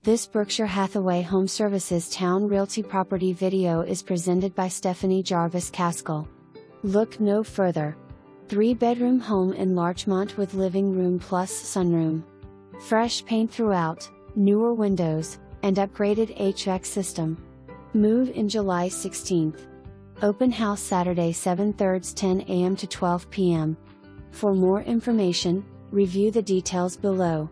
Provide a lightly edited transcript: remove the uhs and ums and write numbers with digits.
This Berkshire Hathaway HomeServices Towne Realty property video is presented by Stephanie Jarvis Caskill. Look no further. 3-bedroom home in Larchmont with living room plus sunroom. Fresh paint throughout, newer windows, and upgraded HVAC system. Move in July 16th. Open house Saturday 7/3 10 a.m. to 12 p.m. For more information, review the details below.